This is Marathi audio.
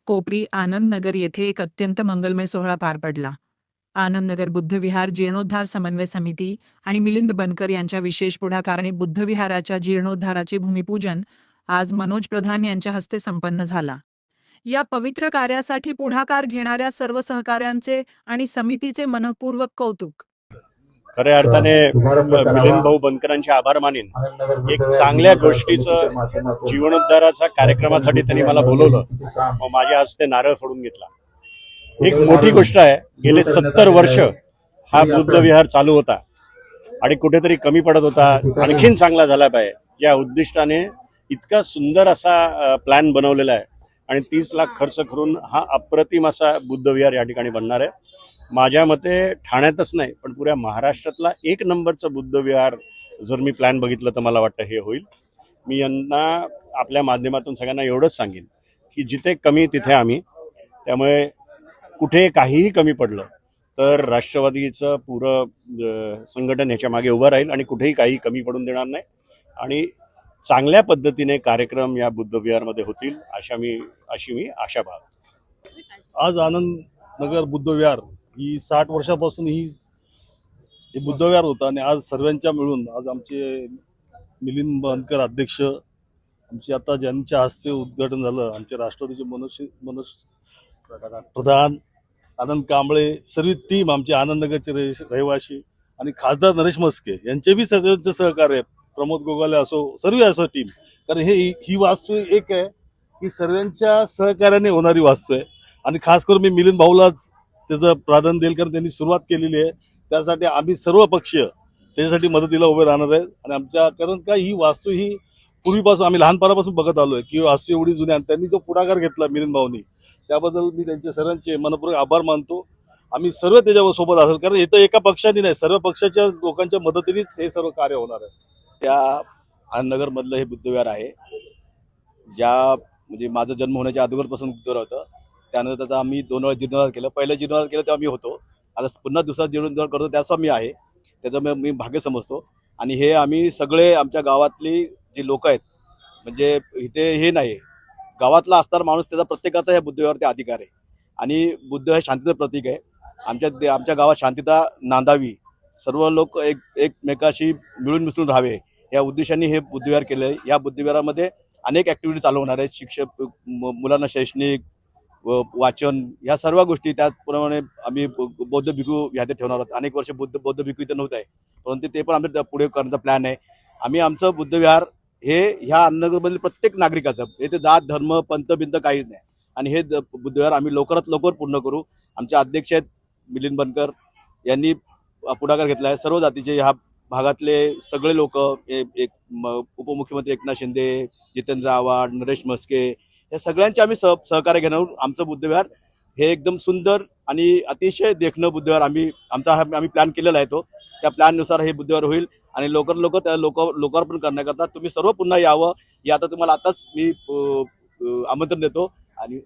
कोपरी आनंदनगर येथे एक अत्यंत मंगलमय सोहळा पार पडला. आनंदनगर बुद्धविहार जीर्णोद्धार समन्वय समिती आणि मिलिंद बनकर यांच्या विशेष पुढाकाराने बुद्धविहाराच्या जीर्णोद्धाराचे भूमिपूजन आज मनोज प्रधान यांच्या हस्ते संपन्न झाला. या पवित्र कार्यासाठी पुढाकार घेणाऱ्या सर्व सहकाऱ्यांचे आणि समितीचे मनःपूर्वक कौतुक. खऱ्या अर्थाने मिलिंद भाऊ बनकरांचे आभार मानेन. एक चांगल्या गोष्टीचं जीवनोद्धाराचा कार्यक्रमासाठी त्यांनी मला बोलवलं, मग माझ्या हस्ते नारळ फोडून घेतला. एक मोठी गोष्ट आहे. गेले 70 वर्ष हा बुद्ध विहार चालू होता आणि कुठेतरी कमी पडत होता, आणखीन चांगला झाला पाहिजे या उद्दिष्टाने इतका सुंदर असा प्लॅन बनवलेला आहे आणि 30 लाख खर्च करून हा अप्रतिम असा बुद्ध विहार या ठिकाणी बनणार आहे. माझ्या मते ठाण्यातच नाही पण पुऱ्या महाराष्ट्रातला 1 नंबरचं बुद्ध विहार जर मी प्लॅन बघितलं तर मला वाटतं हे होईल. मी यांना आपल्या माध्यमातून सगळ्यांना एवढंच सांगेन की जिथे कमी तिथे आम्ही. त्यामुळे कुठे काहीही कमी पडलं तर राष्ट्रवादीचं पुरं संघटन ह्याच्या मागे उभं राहील आणि कुठेही काही कमी पडून देणार नाही आणि चांगल्या पद्धतीने कार्यक्रम या बुद्ध विहारमध्ये होतील अशी मी आशा बाळगतो. आज आनंदनगर बुद्ध विहार ही 60 वर्षापासून हे बुद्ध विहार होतं आणि आज सर्वांच्या मिळून आज आमचे मिलिंद बनकर अध्यक्ष, आमचे आता ज्यांच्या हस्ते उद्घाटन झालं, आमचे राष्ट्रवादीचे मनोज प्रधान, आनंद कांबळे, सर्व टीम, आमचे आनंदनगरचे रहिवासी आणि खासदार नरेश मस्के यांचे बी सगळ्यांचं सहकार्य, प्रमोद गोगाले असो, सर्व असो टीम. कारण ही वास्तू एक आहे की सर्वांच्या सहकार्याने होणारी वास्तू आहे आणि खास करून मी मिलिंद भाऊलाच त्याचं प्राधान्य देईल कारण त्यांनी सुरुवात केलेली आहे. त्यासाठी आम्ही सर्व पक्षीय त्याच्यासाठी मदतीला उभे राहणार आहे आणि आमच्या कारण का ही वास्तू ही पूर्वीपासून आम्ही लहानपणापासून बघत आलोय की वास्तू एवढी जुनी आणि त्यांनी जो पुढाकार घेतला मिलिंद भाऊनी, त्याबद्दल मी त्यांचे सर्वांचे मनपूर्वक आभार मानतो. आम्ही सर्व त्याच्यावर सोबत असेल कारण इथं एका पक्षाने नाही, सर्व पक्षाच्या लोकांच्या मदतीनेच हे सर्व कार्य होणार आहे. त्या आनंदनगर मधलं हे बुद्धविहार आहे. म्हणजे माझा जन्म होण्याच्या अगोदरपासून बुद्धविहार होतं. त्यानंतर त्याचा आम्ही 2 वेळा जीर्णोद्धार केलं. पहिलं जीर्णोद्धार केलं तेव्हा मी होतो, आता पुन्हा दुसरा जीर्णोद्धार करतो त्याचा मी आहे. त्याचं मी भाग्य समजतो. आणि हे आम्ही सगळे आमच्या गावातली जी लोक आहेत, म्हणजे इथे हे नाही, गावातला असणारा माणूस त्याचा प्रत्येकाचा या बुद्धविहारावरती अधिकार आहे आणि बुद्ध हे शांतीचं प्रतीक आहे. आमच्या गावात शांतता नांदावी, सर्व लोक एकमेकाशी मिळून मिसळून राहावे या उद्देशाने हे बुद्धविहार केलं आहे. या बुद्धविहारामध्ये अनेक ॲक्टिव्हिटी चालू होणार आहेत. शिक्षक, मुलांना शैक्षणिक, वाचन, ह्या सर्व गोष्टी. त्याचप्रमाणे आम्ही बौद्ध भिक्खू ह्यात ठेवणार आहोत. अनेक वर्ष बौद्ध भिक्खू इथं नव्हतं आहे, परंतु ते पण आमच्या पुढे करण्याचा प्लॅन आहे. आम्ही आमचं बुद्धविहार हे ह्या आनंदनगरमधील प्रत्येक नागरिकाचं, इथे जात धर्म पंथ बिंत काहीच नाही आणि हे बुद्धविहार आम्ही लवकरात लवकर पूर्ण करू. आमचे अध्यक्ष आहेत मिलिंद बनकर, यांनी पुढाकार घेतला आहे. सर्व जातीचे ह्या भागातले सगळे लोक, उपमुख्यमंत्री एकनाथ शिंदे, जितेंद्र आव्हाड, नरेश मस्के, या सगळ्यांचे आम्ही सहकार्य घेणार. आमचं बुद्धविहार हे एकदम सुंदर आणि अतिशय देखणं बुद्धविहार आम्ही प्लॅन केलेला आहे. त्या प्लॅननुसार हे बुद्धविहार होईल आणि लोकार्पण करण्याकरता तुम्ही सर्व पुन्हा यावं. हे आता तुम्हाला आताच मी आमंत्रण देतो आणि